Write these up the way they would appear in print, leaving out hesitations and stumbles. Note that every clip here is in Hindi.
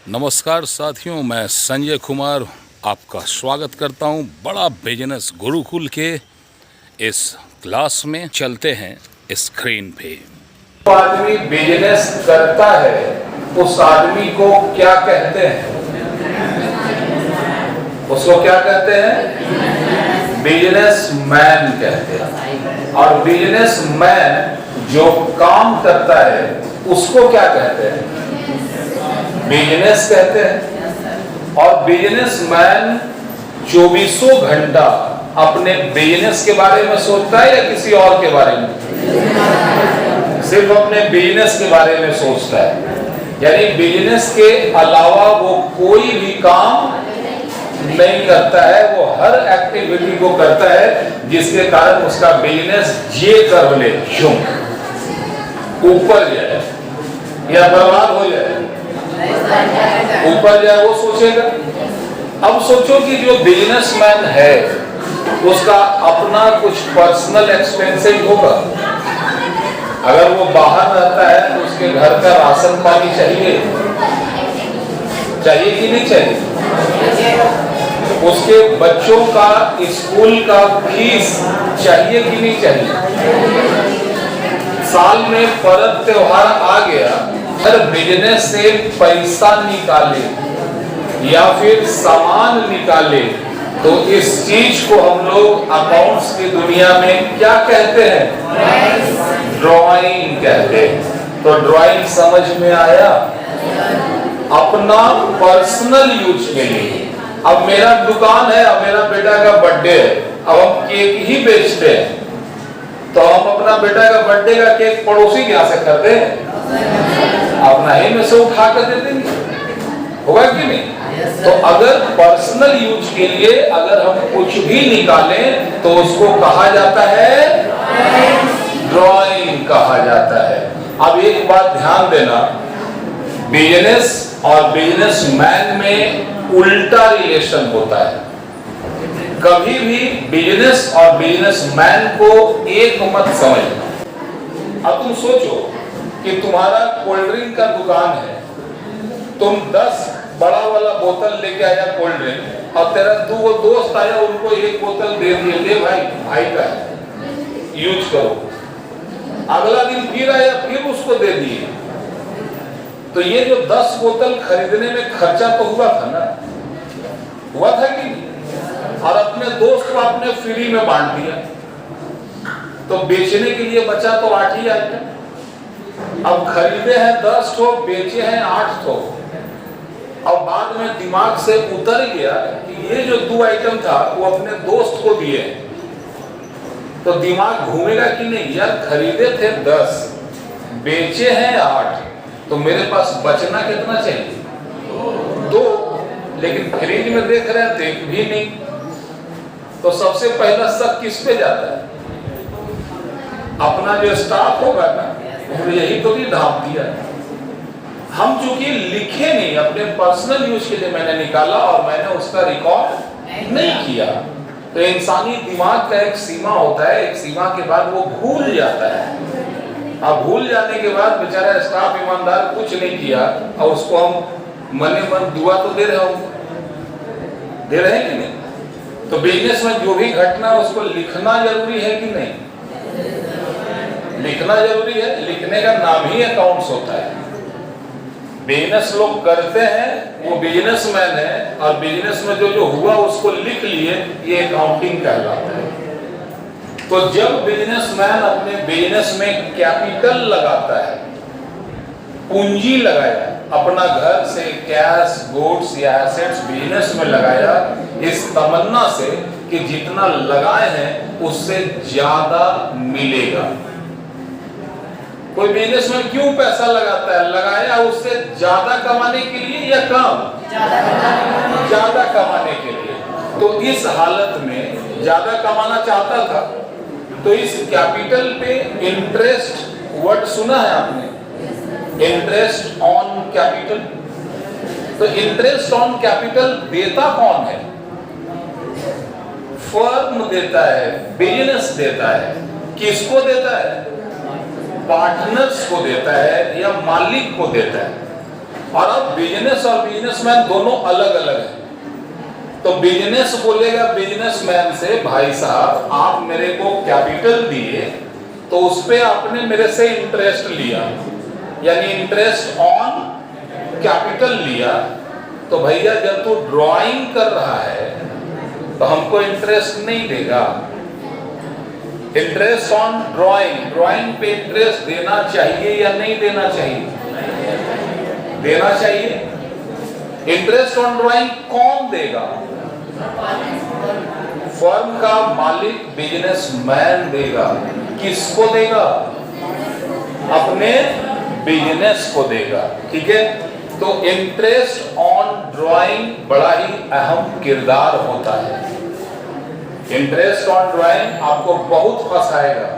नमस्कार साथियों, मैं संजय कुमार आपका स्वागत करता हूं बड़ा बिजनेस गुरुकुल के इस क्लास में। चलते हैं स्क्रीन पे। जो आदमी बिजनेस करता है उस आदमी को क्या कहते हैं? उसको क्या कहते हैं? बिजनेसमैन कहते हैं। और बिजनेसमैन जो काम करता है उसको क्या कहते हैं? बिजनेस कहते हैं। और बिजनेसमैन 24 घंटा अपने बिजनेस के बारे में सोचता है या किसी और के बारे में? सिर्फ अपने बिजनेस के बारे में सोचता है। यानी बिजनेस के अलावा वो कोई भी काम नहीं करता है। वो हर एक्टिविटी को करता है जिसके कारण उसका बिजनेस जे कर ले, ऊपर जाए या बर्बाद हो जाए। ऊपर जाए वो सोचेगा। अब सोचो कि जो बिजनेसमैन है उसका अपना कुछ पर्सनल एक्सपेंसेस होगा। अगर वो बाहर रहता है तो उसके घर का राशन पानी चाहिए कि नहीं चाहिए? उसके बच्चों का स्कूल का फीस चाहिए कि नहीं चाहिए? साल में पर्व त्योहार आ गया, अगर बिजनेस से पैसा निकाले या फिर सामान निकाले तो इस चीज को हम लोग अकाउंट्स की दुनिया में क्या कहते हैं? ड्राइंग कहते हैं। तो ड्राइंग समझ में आया? अपना पर्सनल यूज के लिए। अब मेरा दुकान है, अब मेरा बेटा का बर्थडे है, अब हम केक ही बेचते हैं तो हम अपना बेटा का बर्थडे का केक पड़ोसी के यहाँ से करते हैं, अपना ही में से उठा कर दे देंगे। होगा कि नहीं? तो अगर पर्सनल यूज के लिए अगर हम कुछ भी निकालें तो उसको कहा जाता है ड्राइंग कहा जाता है। अब एक बात ध्यान देना, बिजनेस और बिजनेसमैन में उल्टा रिलेशन होता है। कभी भी बिजनेस और बिजनेसमैन को एक मत समझना। अब तुम सोचो कि तुम्हारा कोल्ड ड्रिंक का दुकान है, तुम 10 बड़ा वाला बोतल लेके आया कोल्ड ड्रिंक और तेरा 2 दोस्त आया, उनको एक बोतल दे दिए, ले भाई का है, यूज करो। अगला दिन फिर आया, फिर उसको दे दिए। तो ये जो 10 बोतल खरीदने में खर्चा तो हुआ था ना? हुआ था कि नहीं? और अपने दोस्त को आपने फ्री में बांट दिया तो बेचने के लिए बचा तो 8 ही आइटम। अब खरीदे हैं 10 ठो, बेचे हैं 8 ठो। अब बाद में दिमाग से उतर गया कि ये जो 2 आइटम था वो अपने दोस्त को दिए, तो दिमाग घूमेगा कि नहीं? यार खरीदे थे 10, बेचे हैं 8, तो मेरे पास बचना कितना चाहिए? 2, लेकिन फ्रिज में देख रहे हैं तो एक भी नहीं। तो सबसे पहला शक किस पे जाता है? अपना जो स्टाफ होगा ना, यही तो भी ढांप दिया। हम चूंकि लिखे नहीं, अपने पर्सनल यूज के लिए मैंने निकाला और मैंने उसका रिकॉर्ड नहीं किया। तो इंसानी दिमाग का एक सीमा होता है, एक सीमा के बाद वो भूल जाता है। अब भूल जाने के बाद बेचारा स्टाफ ईमानदार कुछ नहीं किया और उसको हम मने मन दुआ तो दे रहे हैं कि नहीं? तो बिजनेस में जो भी घटना है उसको लिखना जरूरी है कि नहीं? लिखना जरूरी है। लिखने का नाम ही अकाउंट्स होता है। बिजनेस लोग करते हैं, वो बिजनेसमैन है, और बिजनेस में जो हुआ उसको लिख लिए, ये अकाउंटिंग कहलाता है। तो जब बिजनेसमैन अपने बिजनेस में कैपिटल लगाता है, पूंजी लगाया, अपना घर से कैश, गुड्स या एसेट्स बिजनेस में लगाया, इस तमन्ना से कि जितना लगाए हैं उससे ज्यादा मिलेगा। कोई बिजनेसमैन क्यों पैसा लगाता है? लगाया उससे ज्यादा कमाने के लिए या कम? ज्यादा कमाने के लिए। तो इस हालत में ज्यादा कमाना चाहता था, तो इस कैपिटल पे इंटरेस्ट वर्ड सुना है आपने? Interest on capital. तो इंटरेस्ट ऑन कैपिटल देता कौन है? फर्म देता है, बिजनेस देता है। किसको देता है? पार्टनर्स को देता है या मालिक को देता है। और अब बिजनेस और बिजनेसमैन दोनों अलग अलग हैं। तो बिजनेस बोलेगा बिजनेसमैन से, भाई साहब आप मेरे को कैपिटल दिए तो उस पे आपने मेरे से इंटरेस्ट लिया, यानी इंटरेस्ट ऑन कैपिटल लिया। तो भैया जब तू ड्राइंग कर रहा है तो हमको इंटरेस्ट नहीं देगा। इंटरेस्ट ऑन ड्राइंग, ड्राइंग पे इंटरेस्ट देना चाहिए या नहीं देना चाहिए? देना चाहिए। इंटरेस्ट ऑन ड्राइंग कौन देगा? फर्म का मालिक बिजनेसमैन देगा। किसको देगा? अपने बिजनेस को देगा। ठीक है, तो इंटरेस्ट ऑन ड्राइंग बड़ा ही अहम किरदार होता है। इंटरेस्ट ऑन ड्राइंग आपको बहुत फंसाएगा,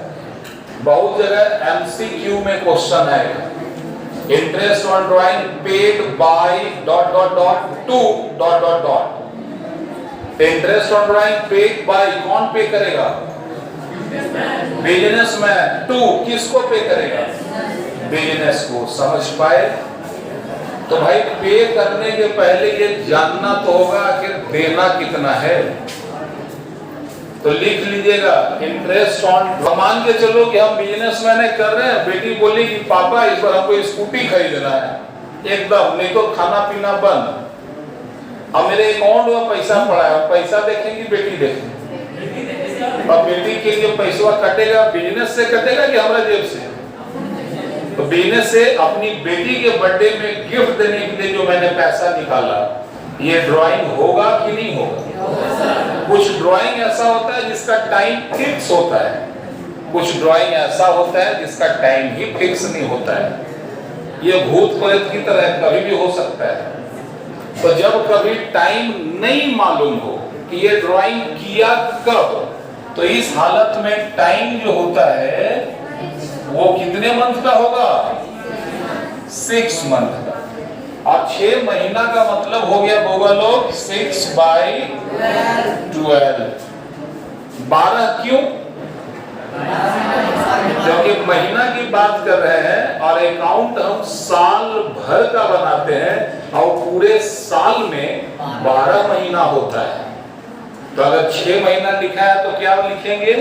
बहुत जगह एमसीक्यू में क्वेश्चन आएगा। Interest on drawing paid by dot dot dot to dot dot dot. Interest on drawing paid by, कौन पे करेगा? बिजनेसमैन। टू किसको पे करेगा? बिजनेस को। समझ पाए? तो भाई पे करने के पहले ये जानना तो होगा कि देना कितना है। तो लिख लीजिएगा इंटरेस्ट ऑन, मान के चलो कि हम बिजनेसमैन है कर रहे हैं, बेटी बोली कि पापा इस बार हमको स्कूटी खरीदना है, एकदम नहीं तो खाना पीना बंद। अब मेरे अकाउंट में पैसा पड़ा है, पैसा देखेंगी बेटी देखेंगी, और बेटी के लिए पैसा कटेगा बिजनेस से कटेगा कि हमारा जेब से? तो बिजनेस से अपनी बेटी के बर्थडे में गिफ्ट देने के लिए जो मैंने पैसा निकाला, ये ड्राइंग होगा कि नहीं होगा? कुछ ड्राइंग ऐसा होता है जिसका टाइम फिक्स होता है, कुछ ड्राइंग ऐसा होता है जिसका टाइम ही फिक्स नहीं होता है। ये भूत प्रेत की तरह कभी भी हो सकता है। तो जब कभी टाइम नहीं मालूम हो कि ये ड्राइंग किया कब, तो इस हालत में टाइम जो होता है वो कितने मंथ का होगा? 6 मंथ का। और 6 महीना का मतलब हो गया होगा लोग 6/12। 12 क्यों? क्योंकि महीना की बात कर रहे हैं और अकाउंट हम साल भर का बनाते हैं और पूरे साल में 12 महीना होता है। तो अगर 6 महीना लिखा है तो क्या लिखेंगे?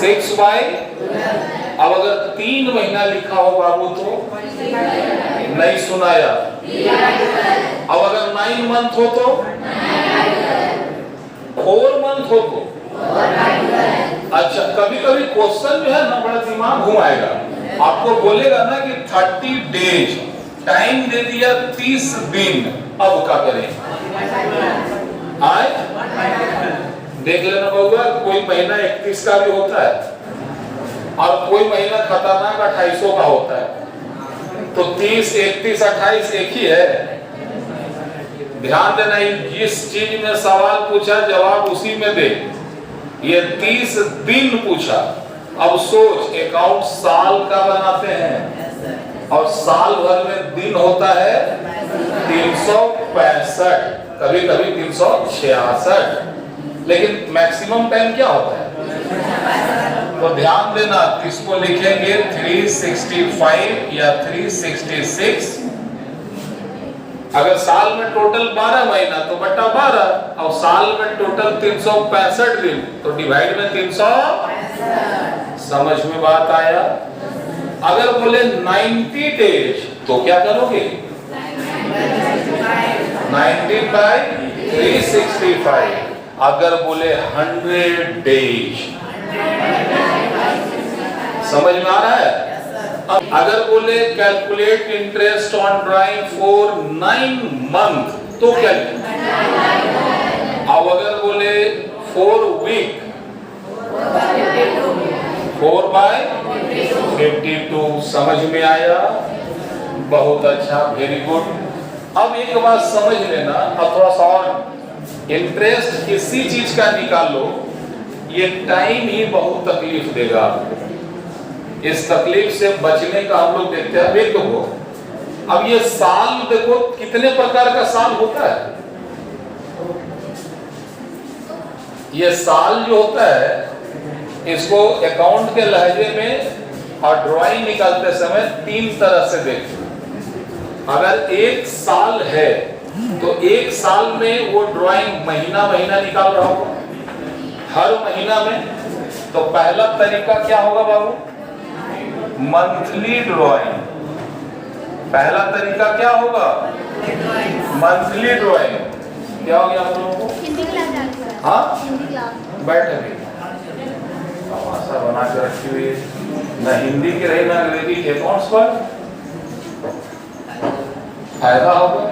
6/12। अब अगर 3 महीना लिखा हो बाबू तो नहीं सुनाया। अब अगर 9 मंथ हो तो, 4 मंथ हो तो, अच्छा कभी कभी क्वेश्चन जो है ना बड़ा दिमाग घुमाएगा। आपको बोलेगा ना कि 30 डेज टाइम दे दिया, 30 दिन, अब क्या करें? आए देख लेना होगा, कोई महीना 31 का भी होता है और कोई महीना खतरनाक 28 का होता है। तो 30, 31, 28 एक ही है। ध्यान देना, जिस चीज में सवाल पूछा जवाब उसी में दे। ये 30 दिन पूछा। अब सोच, अकाउंट साल का बनाते हैं और साल भर में दिन होता है 365, कभी कभी 366, लेकिन मैक्सिमम टाइम क्या होता है? तो ध्यान देना, इसको लिखेंगे 365 या 366। अगर साल में टोटल 12 महीना तो बटा 12, और साल में टोटल 365 दिन तो डिवाइड में 300। समझ में बात आया? अगर बोले 90 डेज तो क्या करोगे? 90/365। अगर बोले 100 डेज, समझ में आ रहा है? अब अगर बोले calculate interest on drawing for 9 month तो क्या? अब अगर बोले 4 वीक, 4/52। समझ में आया? बहुत अच्छा, वेरी गुड। अब एक बात समझ लेना, अब थोड़ा सा और, इंटरेस्ट किसी चीज का निकालो, ये टाइम ही बहुत तकलीफ देगा आपको। इस तकलीफ से बचने का हम लोग देखते हैं। देखो अब ये साल देखो कितने प्रकार का साल होता है। ये साल जो होता है इसको अकाउंट के लहजे में और ड्राइंग निकालते समय 3 तरह से देखते हैं। अगर 1 साल है तो 1 साल में वो ड्राइंग महीना महीना निकाल रहा होगा, हर महीना में। तो पहला तरीका क्या होगा बाबू? Monthly drawing. पहला तरीका क्या होगा? Monthly drawing. क्या हो गया आप लोगों को? हिंदी क्लास। हाँ, हिंदी क्लास। बैठे भी तमाशा बना के रखी हुई है, न हिंदी की रही न अंग्रेजी के। अकाउंट्स पर फायदा होगा।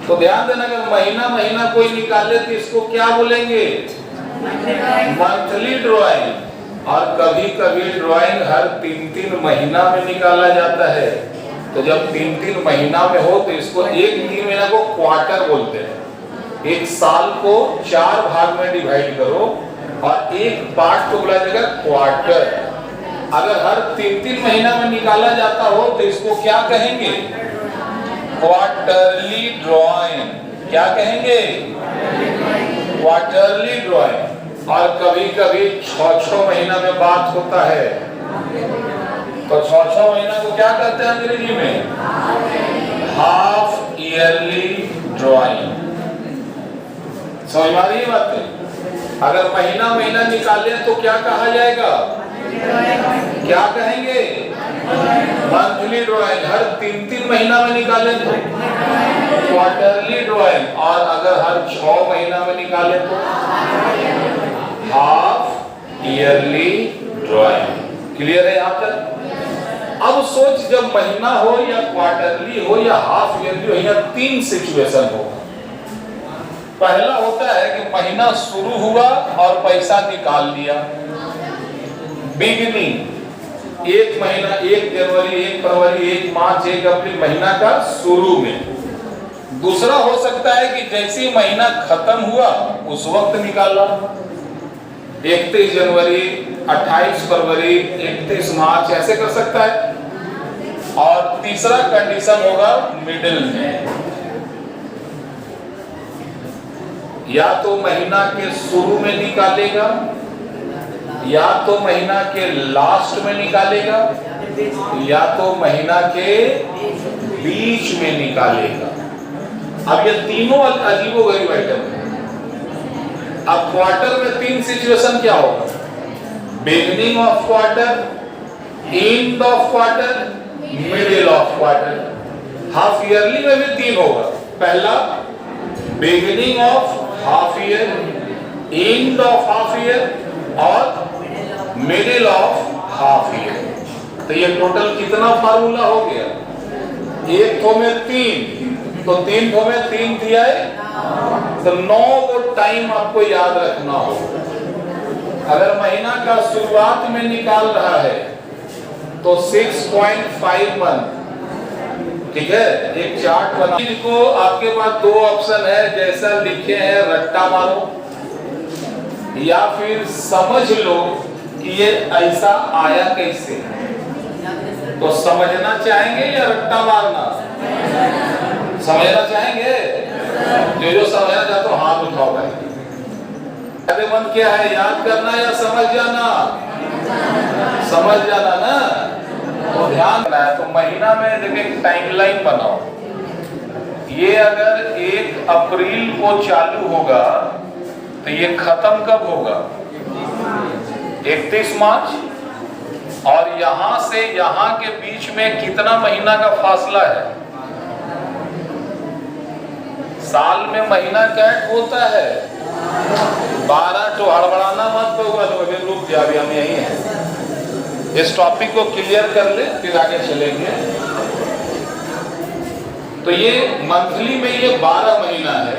तो ध्यान देना, अगर महीना महीना कोई निकाले तो इसको क्या बोलेंगे? Monthly drawing. और कभी कभी ड्राइंग हर 3-3 महीना में निकाला जाता है। तो जब 3-3 महीना में हो तो इसको 1-3 महीना को क्वार्टर बोलते हैं। एक साल को 4 भाग में डिवाइड करो और एक पार्ट को बोला जाएगा क्वार्टर। अगर हर 3-3 महीना में निकाला जाता हो तो इसको क्या कहेंगे? Quarterly drawing. क्या कहेंगे? Quarterly drawing. और कभी कभी 6-6 महीना में बात होता है तो 6-6 महीना को क्या कहते हैं अंग्रेजी में? Half yearly drawing. समझ में आ रही है बात? अगर महीना महीना निकाले तो क्या कहा जाएगा? क्या कहेंगे? Monthly drawing. हर 3-3 महीना में निकाले तो क्वार्टरली ड्राइंग। और अगर हर 6 महीना में निकाले तो हाफ ईयरली ड्राइंग। क्लियर है यहाँ तक? अब सोच, जब महीना हो या क्वार्टरली हो या हाफ ईयरली हो, या 3 सिचुएशन हो। पहला होता है कि महीना शुरू हुआ और पैसा निकाल लिया, बिगिनिंग। 1 महीना, 1 जनवरी, 1 फरवरी, 1 मार्च, 1 अप्रैल, महीना का शुरू में। दूसरा हो सकता है कि जैसे ही महीना खत्म हुआ उस वक्त निकाला, 31 जनवरी, 28 फरवरी, 31 मार्च, ऐसे कर सकता है। और तीसरा कंडीशन होगा मिडिल में, या तो महीना के शुरू में निकालेगा या तो महीना के लास्ट में निकालेगा या तो महीना के बीच में निकालेगा। अब ये तीनों अजीबोगरीब आइटम है। अब क्वार्टर में 3 सिचुएशन क्या होगा? Beginning of quarter, end of quarter, middle of quarter. Half yearly में भी 3 होगा। पहला beginning of half year, end of half year और मिडिल ऑफ हाफ ईयर। तो ये टोटल कितना फार्मूला हो गया? 1 थो में 3, तो 3 थो में 3 दिया है, तो 9 को टाइम आपको याद रखना हो। अगर महीना का शुरुआत में निकाल रहा है तो 6.5 मंथ। ठीक है, एक चार्ट बना को आपके पास 2 ऑप्शन है, जैसा लिखे हैं रट्टा मारो या फिर समझ लो कि ये ऐसा आया कैसे। तो समझना चाहेंगे या रट्टा मारना? समझना चाहेंगे? जो समझना चाहते हो हाथ उठाओ भाई। फायदेमंद क्या है, याद करना या समझ जाना? समझ जाना ना। तो ध्यान रखना है। तो महीना में देखिए टाइमलाइन बनाओ। ये अगर 1 अप्रैल को चालू होगा तो ये खत्म कब होगा? 31 मार्च। और यहां से यहां के बीच में कितना महीना का फासला है? साल में महीना क्या होता है? 12। तो हड़बड़ाना मत होगा, तो अभी रुक जा, अभी हम यही हैं। इस टॉपिक को क्लियर कर ले, फिर आगे चलेंगे। तो ये मंथली में ये 12 महीना है।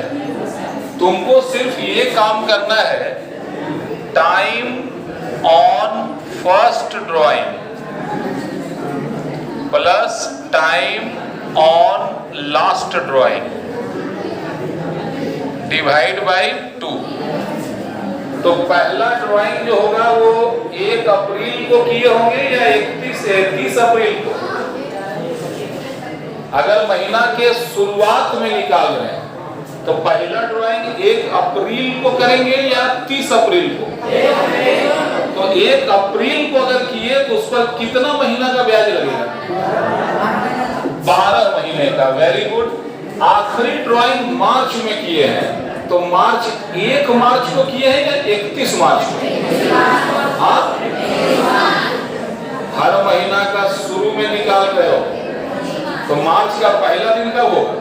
तुमको सिर्फ ये काम करना है, time on first drawing plus time on last drawing divide by 2। तो पहला ड्राइंग जो होगा वो 1 अप्रैल को किए होंगे या 31 अप्रैल को। अगर महीना के शुरुआत में निकाल रहे हैं तो पहला ड्राइंग 1 अप्रैल को करेंगे या 30 अप्रैल को? तो 1 अप्रैल को अगर किए तो उस पर कितना महीना का ब्याज लगेगा? 12 महीने का। Very good. आखिरी ड्राइंग मार्च में किए हैं, तो मार्च 1 मार्च को किए हैं या 31 मार्च को? हाँ, हर महीना का शुरू में निकाल रहे हो, तो मार्च का पहला दिन कब होगा?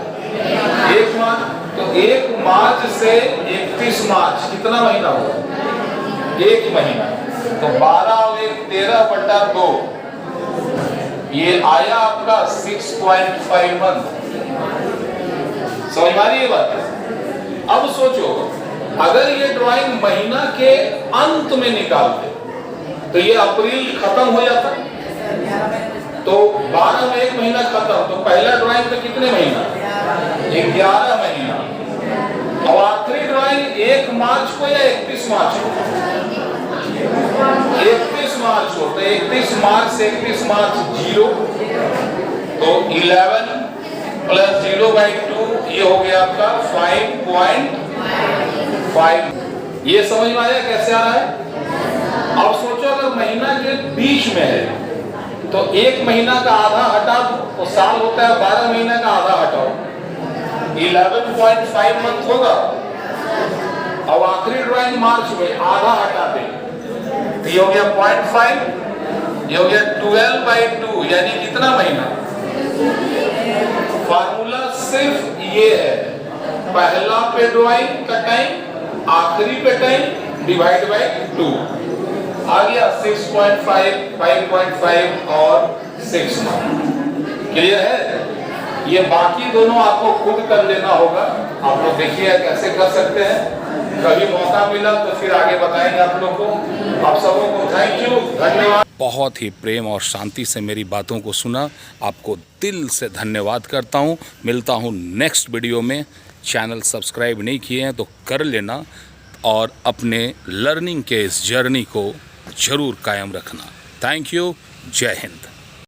1 मार्च। तो 1 मार्च से 31 मार्च कितना महीना होगा? 1 महीना। तो 12 और 1 13/2, ये आया आपका 6.5 मंथ। समझ में आ रही है बात? अब सोचो, अगर ये ड्राइंग महीना के अंत में निकालते तो ये अप्रैल खत्म हो जाता, तो 12 में 1 महीना खत्म, तो पहला ड्राइंग तो कितने महीना? 11 महीना। और आखिरी ड्राइंग 1 मार्च को या 31 मार्च को? 31 मार्च को। तो 31 मार्च से 31 मार्च 0, तो 11 + 0/2, ये हो गया आपका 5.5। ये समझ में आया कैसे आ रहा है? अब सोचो, अगर महीना के बीच में है तो 1 महीना का आधा हटा दो, तो साल होता है 12 महीना का आधा हटाओ, 11.5 मंथ होगा। अब आखिरी ड्राइंग मार्च में आधा हटाते, तो ये हो गया 0.5, ये हो गया 12/2, यानी कितना महीना? फार्मूला सिर्फ ये है, पहला पे ड्राइंग का टाइम, आखिरी पे टाइम, /2 आ गया 6.5, 5.5 और 6 मंथ। क्लियर है? ये बाकी दोनों आपको खुद कर लेना होगा। आप लोग देखिए कैसे कर सकते हैं, कभी मौका मिला तो फिर आगे बताएंगे आप लोग को। आप सबों को थैंक यू, धन्यवाद। बहुत ही प्रेम और शांति से मेरी बातों को सुना, आपको दिल से धन्यवाद करता हूँ। मिलता हूँ नेक्स्ट वीडियो में। चैनल सब्सक्राइब नहीं किए हैं तो कर लेना, और अपने लर्निंग के इस जर्नी को ज़रूर कायम रखना। Thank you. जय हिंद।